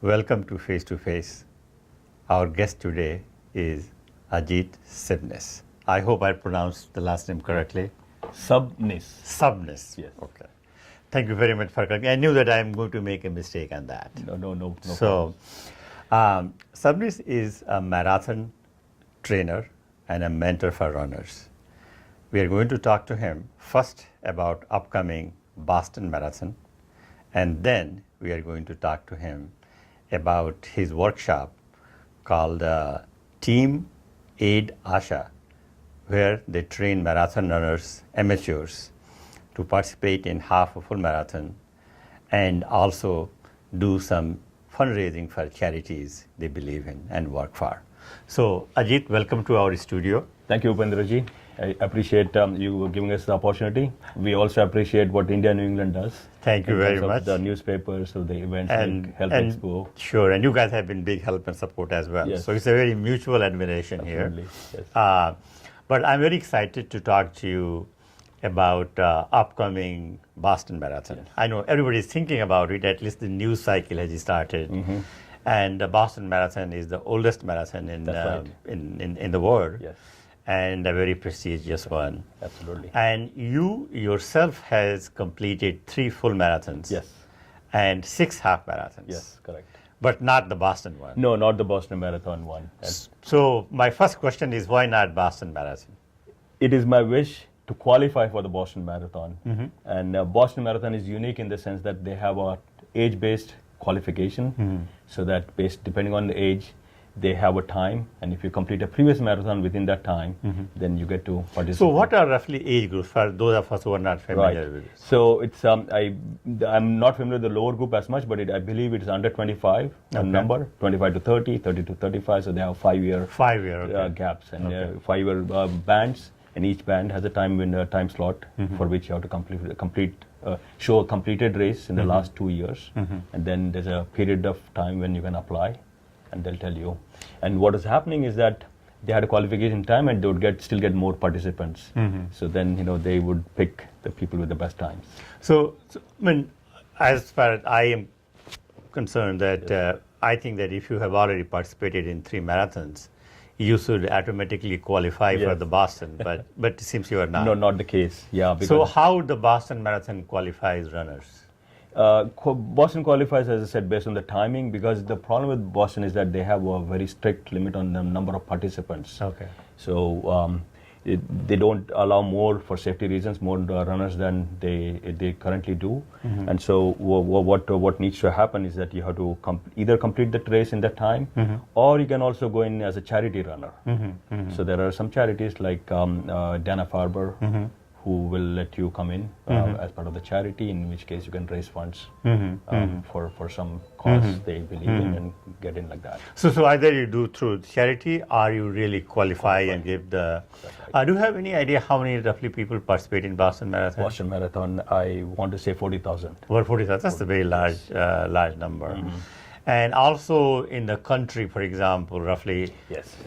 Welcome to Face to Face. Our guest today is Ajit Sibnis. I hope I pronounced the last name correctly. Subnis. Subnis. Yes. Okay. Thank you very much for correcting. I knew that I am going to make a mistake on that. No. So, Subnis is a marathon trainer and a mentor for runners. We are going to talk to him first about upcoming Boston Marathon, and then we are going to talk to him about his workshop called Team Aid Asha, where they train marathon runners, amateurs, to participate in half a full marathon and also do some fundraising for charities they believe in and work for. So, Ajit, welcome to our studio. Thank you, Upendraji. I appreciate you giving us the opportunity. We also appreciate what India New England does. Thank you very much. The newspapers, or the events And like Health and Expo. Sure, and you guys have been big help and support as well. Yes. So it's a very mutual admiration Absolutely, here. yes. But I'm very excited to talk to you about upcoming Boston Marathon. Yes. I know everybody is thinking about it. At least the news cycle has started, and the Boston Marathon is the oldest marathon in That's right. in the world, Yes, and a very prestigious one. absolutely. And you yourself has completed 3 full marathons. Yes, And 6 half marathons. yes, correct. But not the Boston one. No, not the Boston Marathon one. So my first question is, why not Boston Marathon? It is my wish to qualify for the Boston Marathon. And Boston Marathon is unique in the sense that they have a age-based qualification, so that based depending on the age, they have a time, and if you complete a previous marathon within that time, then you get to participate. So what are roughly age groups for those of us who are not familiar with this? So it's I'm not familiar with the lower group as much, but I believe it's under 25 number, 25 to 30, 30 to 35. So they have 5-year 5-year, okay. gaps and 5-year bands, and each band has a time slot for which you have to show a completed race in the last 2 years, and then there's a period of time when you can apply, and they'll tell you. And what is happening is that they had a qualification time, and they would still get more participants. So then they would pick the people with the best times. So I mean, as far as I am concerned, that I think that if you have already participated in 3 marathons, you should automatically qualify for Yes. the Boston. But it seems you are not. No, not the case. Yeah. Because So how the Boston Marathon qualifies runners? Boston qualifies, as I said, based on the timing, because the problem with Boston is that they have a very strict limit on the number of participants. Okay. So they don't allow more for safety reasons, more runners than they currently do. And so what needs to happen is that you have to either complete the race in that time, or you can also go in as a charity runner. So there are some charities like Dana-Farber, who will let you come in as part of the charity, in which case you can raise funds for some cause they believe in and get in like that. So either you do through charity or you really qualify and give the... do you have any idea how many roughly people participate in Boston Marathon? Boston Marathon, I want to say 40,000. Over 40,000. That's a very large number. And also in the country, for example, roughly... Yes.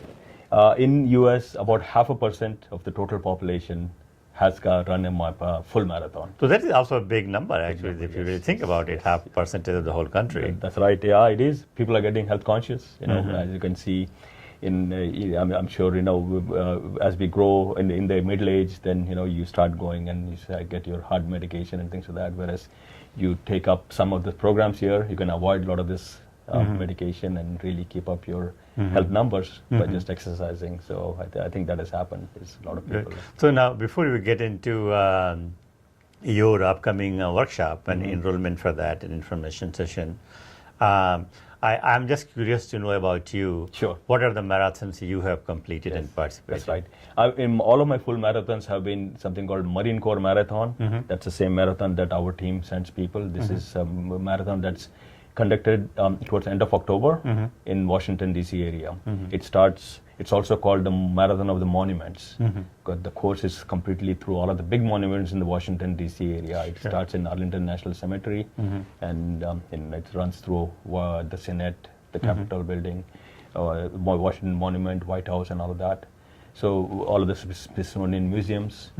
In US, about 0.5% of the total population has run a full marathon. So that is also a big number, actually, if you really think about it, 0.5% of the whole country. That's right. Yeah, it is. People are getting health conscious. As you can see, I'm sure as we grow in the middle age, then you start going and you get your heart medication and things like that. Whereas you take up some of the programs here, you can avoid a lot of this medication and really keep up your health numbers by just exercising. So I think that has happened. There's a lot of people. Good. So now, before we get into your upcoming workshop and enrollment for that and information session, I'm just curious to know about you. Sure. What are the marathons you have completed and participated? That's right. In all of my full marathons have been something called Marine Corps Marathon. That's the same marathon that our team sends people. This is a marathon that's conducted towards the end of October in Washington, D.C. area. It's also called the Marathon of the Monuments, because the course is completely through all of the big monuments in the Washington, D.C. area. It starts in Arlington National Cemetery, and it runs through the Senate, the Capitol building, Washington Monument, White House, and all of that. So all of the Smithsonian museums.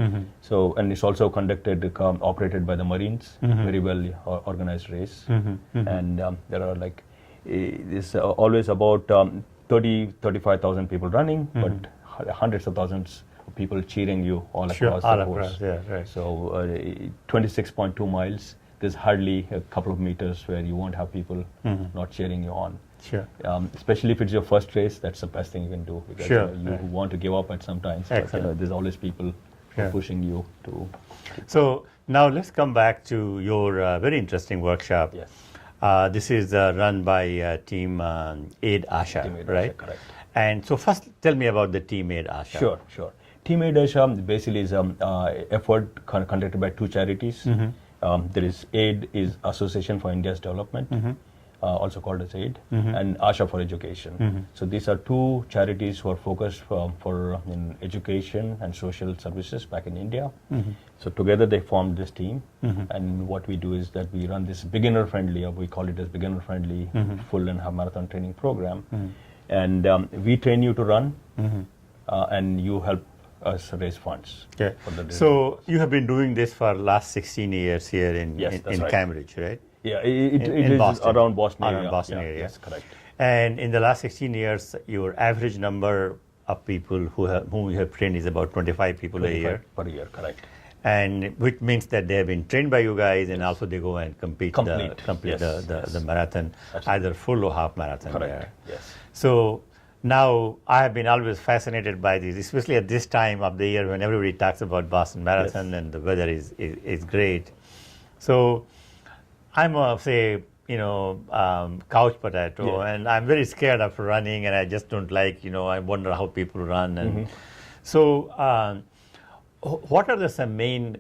So, and it's also operated by the Marines. Very well organized race. And there are like it's always about 35,000 people running, but hundreds of thousands of people cheering you all across the course. Yeah, right. So 26.2 miles, there's hardly a couple of meters where you won't have people not cheering you on. Sure. Especially if it's your first race, that's the best thing you can do, because Sure. you want to give up at some times, but Excellent. there's always people who are Yeah. pushing you to. So now let's come back to your very interesting workshop. Yes. This is run by Team Aid Asha, Team Aid Asha, right? correct. And so first, tell me about the Team Aid Asha. Sure. Team Aid Asha basically is an effort conducted by two charities. There is AID, is Association for India's Development, also called as AID, and Asha for Education. So these are two charities who are focused for in education and social services back in India. So together they formed this team, and what we do is that we run this beginner-friendly, or we call it as beginner-friendly, full and half marathon training program. And we train you to run, and you help us raise funds. Okay. For the So you have been doing this for last 16 years here in Yes, that's right. Cambridge, right? Yeah, it in is Boston. around Boston Around area. Boston Yeah, area. Yes, correct. And in the last 16 years, your average number of people whom you have trained is about 25 people a year. Per year, correct. And which means that they have been trained by you guys, and also they go and complete Yes, the marathon, either full or half marathon. Correct. There. Yes. So now I have been always fascinated by this, especially at this time of the year when everybody talks about Boston Marathon and the weather is great. So I'm couch potato, and I'm very scared of running, and I just don't like, I wonder how people run. And so what are some main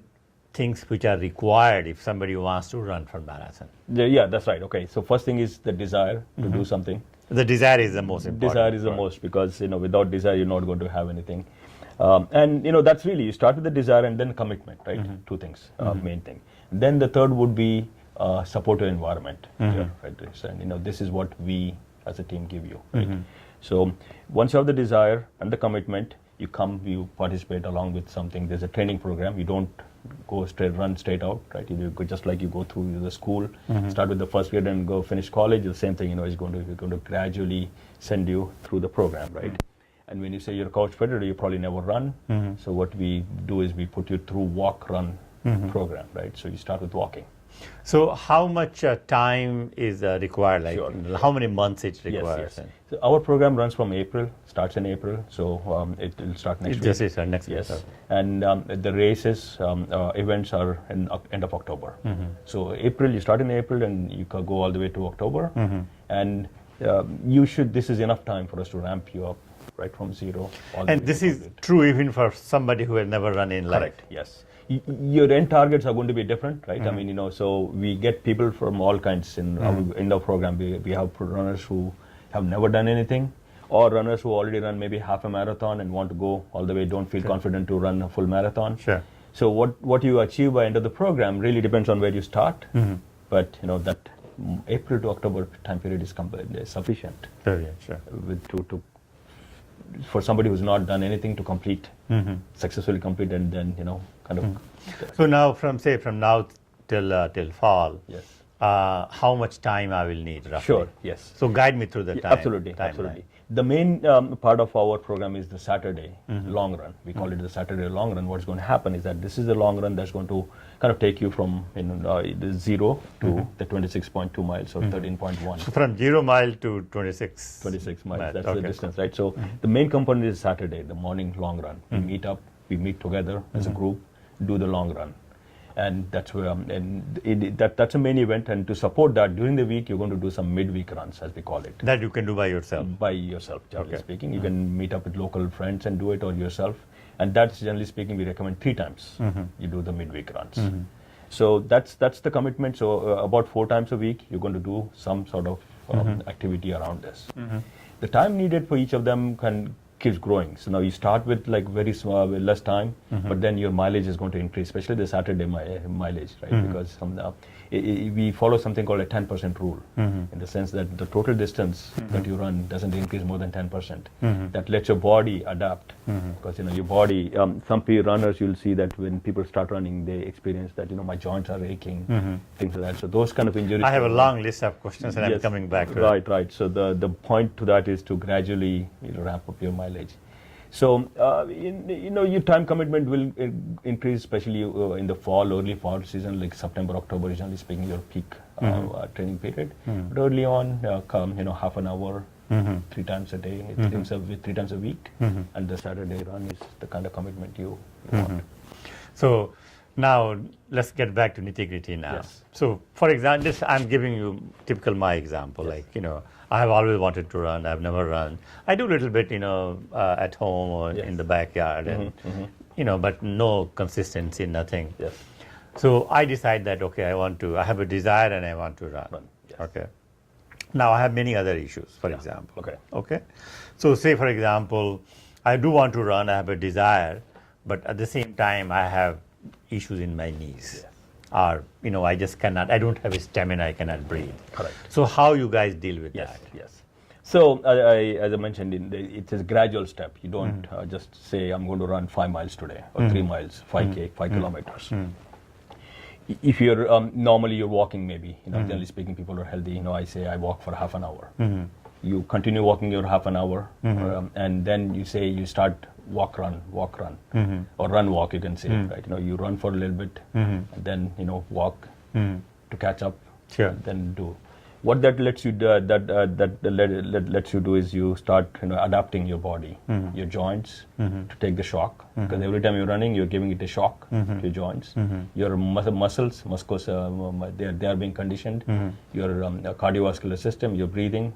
things which are required if somebody wants to run for marathon? Yeah, that's right. Okay, so first thing is the desire to do something. The desire is the most important. Desire is the most, because without desire you're not going to have anything. And that's really, you start with the desire and then commitment, right? Two things, main thing. Then the third would be supportive environment. Yeah, right? And this is what we as a team give you, right? So once you have the desire and the commitment, you participate along with something. There's a training program. You don't run straight out, right? You go just like you go through the school, start with the first grade and go finish college. The same thing, we're going to gradually send you through the program, right? And when you say you're a couch potato, you probably never run. So what we do is we put you through walk-run program, right? So you start with walking. So how much time is required? Like how many months it requires? Yes. So our program runs from April, starts in April. So it will start next week. Just is next week. Yes. And the races, events are in end of October. So April, you start in April and you can go all the way to October. And this is enough time for us to ramp you up right from zero. And this is true even for somebody who has never run in life. Correct, yes. Your end targets are going to be different, right? I mean, so we get people from all kinds in our program. We have runners who have never done anything, or runners who already run maybe half a marathon and want to go all the way, don't feel confident to run a full marathon. Sure. So what you achieve by end of the program really depends on where you start, but that April to October time period is sufficient. Sure. For somebody who's not done anything to complete, successfully complete, and then kind of. So now from now till fall, Yes. How much time I will need roughly? Sure. Yes. So guide me through the time. Absolutely. The main part of our program is the Saturday long run. We call it the Saturday long run. What's going to happen is that this is a long run that's going to kind of take you from the 0 to the 26.2 miles or 13.1. So from 0 mile to 26 miles. That's the distance, right? So the main component is Saturday, the morning long run. We meet up, we meet together as a group, do the long run. And that's where that's a main event. And to support that, during the week, you're going to do some midweek runs, as we call it. That you can do by yourself? By yourself, generally speaking. You can meet up with local friends and do it, or yourself. And that's, generally speaking, we recommend 3 times you do the midweek runs. So that's the commitment. So about 4 times a week, you're going to do some sort of activity around this. The time needed for each of them keeps growing. So now you start with like very small, less time, but then your mileage is going to increase, especially the Saturday mileage, right? Because we follow something called a 10% rule, in the sense that the total distance that you run doesn't increase more than 10%. That lets your body adapt, because your body. Some runners, you'll see that when people start running, they experience that my joints are aching, things like that. So those kind of injuries. I have a long list of questions, and I'm coming back to it. Right. So the point to that is to gradually ramp up your mileage. So your time commitment will increase, especially in the fall, early fall season, like September, October, generally speaking, your peak training period. But early on, come half an hour, 3 times a day, 3 times a week, and the Saturday run is the kind of commitment you want. So now let's get back to nitty-gritty now. Yes. So for example, I'm giving you typical my example, like I have always wanted to run. I've never run. I do a little bit, at home or in the backyard, and but no consistency, nothing. Yes. So I decide that I have a desire and I want to run. Yes. Okay. Now I have many other issues. For example. Okay. So say for example, I do want to run. I have a desire, but at the same time I have issues in my knees. Yes. Or I just cannot. I don't have a stamina. I cannot breathe. Correct. So how you guys deal with that? Yes. So as I mentioned, it's a gradual step. You don't just say I'm going to run 5 miles today or 3 miles, 5 kilometers. If you're normally you're walking, maybe generally speaking, people are healthy. I say I walk for half an hour. You continue walking your half an hour, and then you say you start walk run, or run walk. You can say right. You run for a little bit, and then walk to catch up. Sure. Then do. What that lets you do, lets you do is you start adapting your body, your joints to take the shock. Because every time you're running, you're giving it a shock to your joints. Your muscles, they are being conditioned. Your cardiovascular system, your breathing,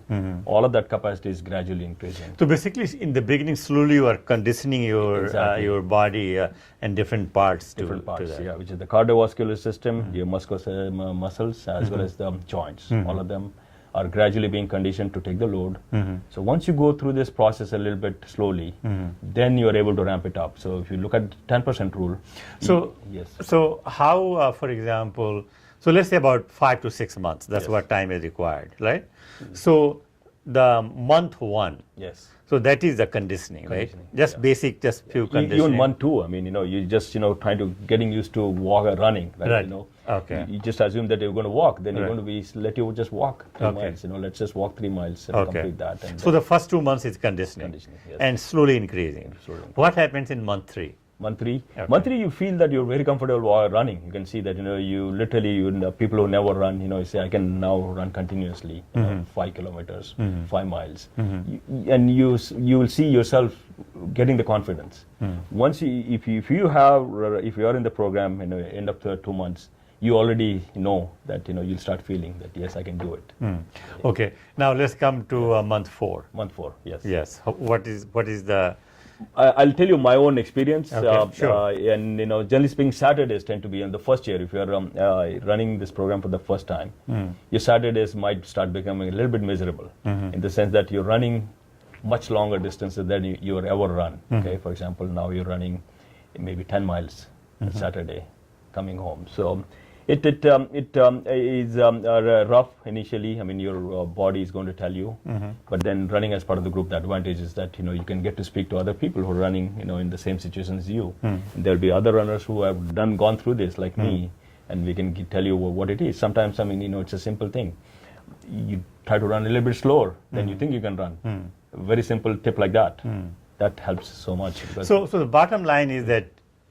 all of that capacity is gradually increasing. So basically, in the beginning, slowly you are conditioning your body and different parts. To that. Yeah, which is the cardiovascular system, your muscles, as well as the joints. All of them are gradually being conditioned to take the load. So once you go through this process a little bit slowly, then you are able to ramp it up. So if you look at 10% rule. So yes. So how, for example, so let's say about 5 to 6 months. That's what time is required, right? So the month 1. Yes. So that is the conditioning, right? Just basic, just few conditioning. Even month 2, I mean, you just trying to getting used to running, right? Okay. You just assume that you're going to walk, then you're going to be let you just walk 3 miles. Let's just walk 3 miles and complete that. And so the first 2 months is conditioning, yes. and slowly increasing. What happens in month 3? Month 3, you feel that you're very comfortable while running. You can see that you literally people who never run, you say I can now run continuously 5 kilometers, 5 miles, and you will see yourself getting the confidence. Once if you are in the program, end of the 2 months, you already know that you'll start feeling that yes, I can do it. Okay, now let's come to month 4. Month 4, yes. Yes. What is the I'll tell you my own experience. Sure. And generally speaking, Saturdays tend to be in the first year. If you're running this program for the first time, your Saturdays might start becoming a little bit miserable, in the sense that you're running much longer distances than you ever run. Okay, for example, now you're running maybe 10 miles on Saturday, coming home. So it is rough initially. I mean, your body is going to tell you, but then running as part of the group, the advantage is that you can get to speak to other people who are running in the same situation as you. And there'll be other runners who have gone through this like me, and we can tell you what it is. Sometimes, I mean, it's a simple thing. You try to run a little bit slower than you think you can run. A very simple tip like that. That helps so much. So the bottom line is that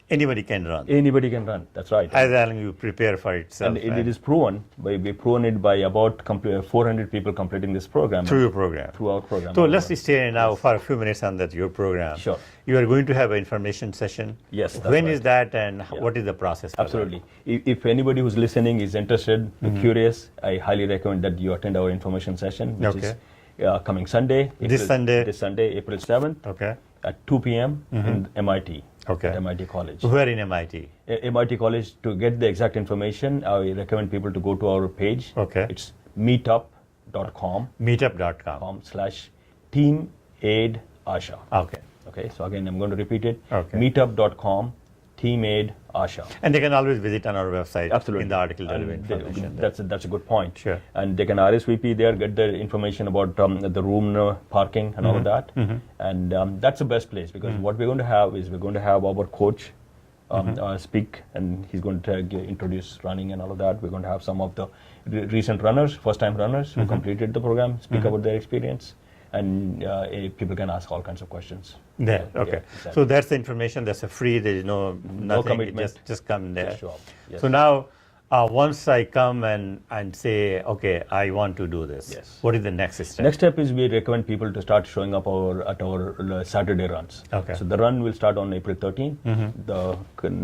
anybody can run. Anybody can run. That's right. As long as you prepare for itself. And it is proven. We've proven it by about 400 people completing this program. Through your program. Through our program. So let's stay now for a few minutes on your program. Sure. You are going to have an information session. Yes. When is that, and what is the process? Absolutely. If anybody who's listening is interested, curious, I highly recommend that you attend our information session, which is coming Sunday. This Sunday, April 7th. Okay. At 2 p.m. in MIT. Okay. At MIT College. Where in MIT? MIT College. To get the exact information, I recommend people to go to our page. Okay. It's meetup.com. Meetup.com/Team Aid Asha. Okay. Okay. So again, I'm going to repeat it. Okay. Meetup.com Team Aid Asha. And they can always visit on our website. Absolutely. In the article And relevant information. that's a good point. Sure. And they can RSVP there, get the information about the room parking and all of that. And that's the best place, because what we're going to have is we're going to have our coach speak, and he's going to introduce running and all of that. We're going to have some of the recent runners, first-time runners who completed the program, speak about their experience, and people can ask all kinds of questions. There, okay. exactly. So that's the information. That's a free. There is nothing. commitment. Just come there. Just show up. Yes. So now, once I come and say, okay, I want to do this. Yes. What is the next step? Next step is we recommend people to start showing up at our Saturday runs. Okay. So the run will start on April 13th.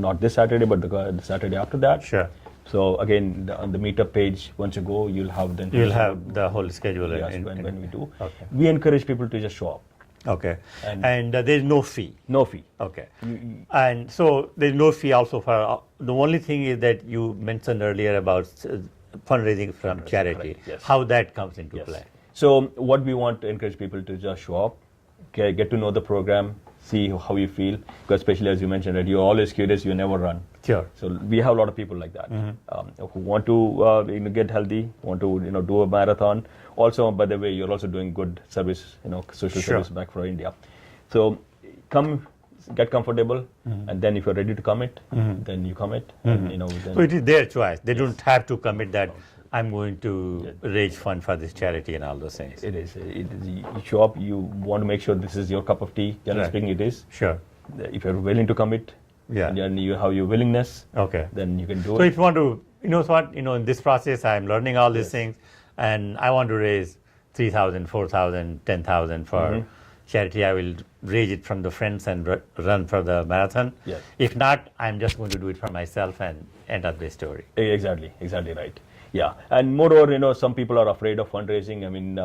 Not this Saturday, but the Saturday after that. Sure. So again, on the meetup page, once you go, you'll have the You'll have the whole schedule. yes, when we do. Okay. We encourage people to just show up. Okay. And- And there's no fee. No fee. Okay. And so there's no fee also for, the only thing is that you mentioned earlier about fundraising from charity, correct, yes. how that comes into Yes. play. So what we want to encourage people to just show up, get to know the program, see how you feel, because especially as you mentioned, that you're always curious, you never run. Sure. So we have a lot of people like that who want to get healthy, want to do a marathon. Also, by the way, you're also doing good service, social Sure. service back for India. So come, get comfortable, and then if you're ready to commit, then you commit. And, then So it is their choice. They don't have to commit that I'm going to raise fund for this charity and all those things. it is. You show up. You want to make sure this is your cup of tea. Generally Right. speaking, it is. Sure. If you're willing to commit, Yeah. and then you have your willingness, Okay. then you can do So it. if you want to, in this process, I'm learning all these things, and I want to raise 3,000, 4,000, 10,000 for charity. I will raise it from the friends and run for the marathon. Yes. If not, I'm just going to do it for myself and end up the story. Exactly right. Yeah, and moreover, some people are afraid of fundraising. I mean,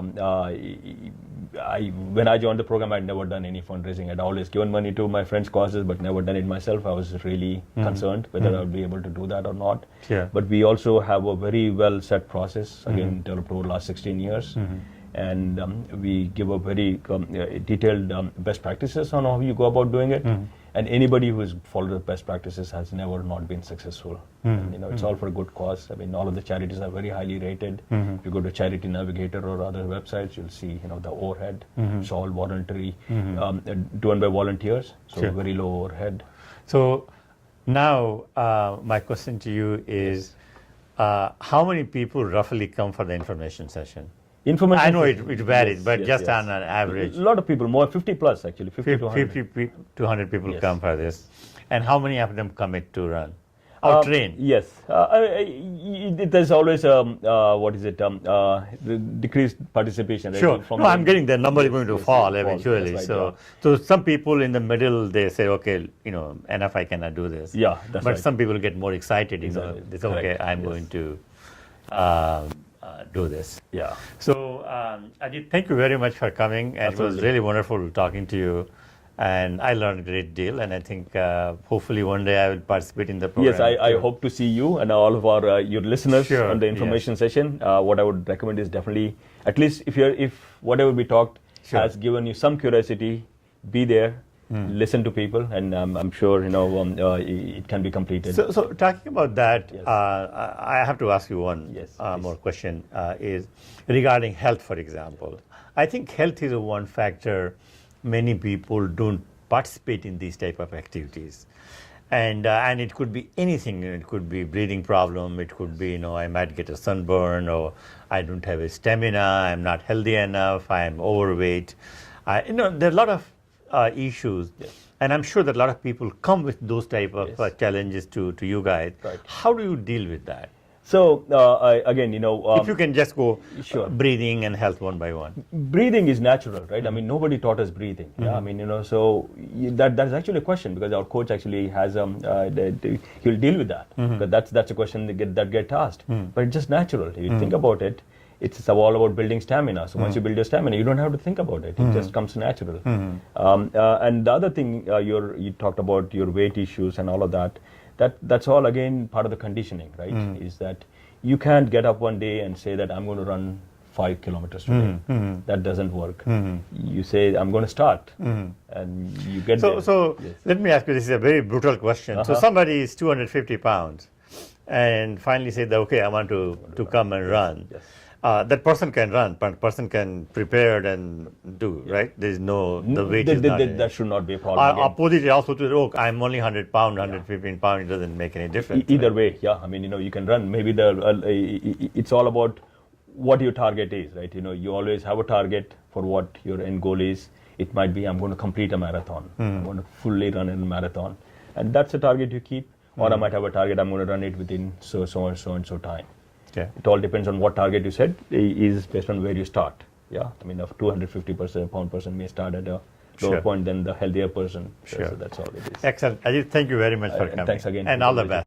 when I joined the program, I'd never done any fundraising. I'd always given money to my friends' causes, but never done it myself. I was really concerned whether I would be able to do that or not. Sure. But we also have a very well set process, again, developed over the last 16 years. And we give a very detailed best practices on how you go about doing it. And anybody who has followed the best practices has never not been successful. And, it's all for a good cause. I mean, all of the charities are very highly rated. If you go to Charity Navigator or other websites, you'll see, the overhead. It's all voluntary, done by volunteers. So Sure. very low overhead. So now my question to you is, how many people roughly come for the information session? Information. I know it varies, Yes, but yes, just yes. on an average. A lot of people, more 50 plus actually, 50 to 100. 50 to 100 people Yes. come for this. And how many of them commit to run or train? Yes, there's always decreased participation. Right? Sure. From No, I'm getting the number is going to yes, fall yes, eventually. that's So, right, so some people in the middle, they say, okay, enough, I cannot do this. Yeah, that's But right. some people get more excited. Exactly. It's okay, Correct. I'm Yes. going to do this. Yeah. So, Ajit, thank you very much for coming. And it was Absolutely. really wonderful talking to you. And I learned a great deal. And I think hopefully one day I will participate in the program. Yes, I too. hope to see you and all of our your listeners Sure, on the information session. What I would recommend is definitely, at least if whatever we talked Sure. has given you some curiosity, be there, listen to people, and I'm sure it can be completed. So talking about that, Yes. I have to ask you one Yes, more question, is regarding health, for example. I think health is a one factor many people don't participate in these type of activities. And it could be anything. It could be breathing problem. It could be, I might get a sunburn, or I don't have a stamina. I'm not healthy enough. I'm overweight. There are a lot of issues. Yes. And I'm sure that a lot of people come with those type of Yes. challenges to you guys. Right. How do you deal with that? So again, If you can just go Sure. breathing and health one by one. breathing is natural, right? I mean, nobody taught us breathing. Yeah, I mean, so that's actually a question, because our coach actually has he'll deal with that, because that's a question that get asked. But it's just natural. If you think about it, it's all about building stamina. So once you build your stamina, you don't have to think about it. It just comes natural. And the other thing you talked about your weight issues and all of that. That's all again part of the conditioning, right? Is that you can't get up one day and say that I'm going to run 5 kilometers today. That doesn't work. You say, I'm going to start, and you get So, there. so Yes. let me ask you, this is a very brutal question. So somebody is 250 pounds and finally said that, okay, I want to come and run. Yes. That person can run, but person can prepare and do, right? There is no, the weight is not. That should not be a problem. again. Opposite also to, oh, I'm only 100 pound, 115 pound, it doesn't make any difference. Either way, yeah. I mean, you can run. Maybe it's all about what your target is, right? You always have a target for what your end goal is. It might be, I'm going to complete a marathon. I'm going to fully run in a marathon. And that's a target you keep. Or I might have a target, I'm going to run it within so and so time. Yeah. It all depends on what target you set is based on where you start. Yeah, I mean, a 250-pound person may start at a lower Sure. point than the healthier person. Sure. So that's all it is. Excellent. Ajit, thank you very much for coming. Thanks again. And all the best.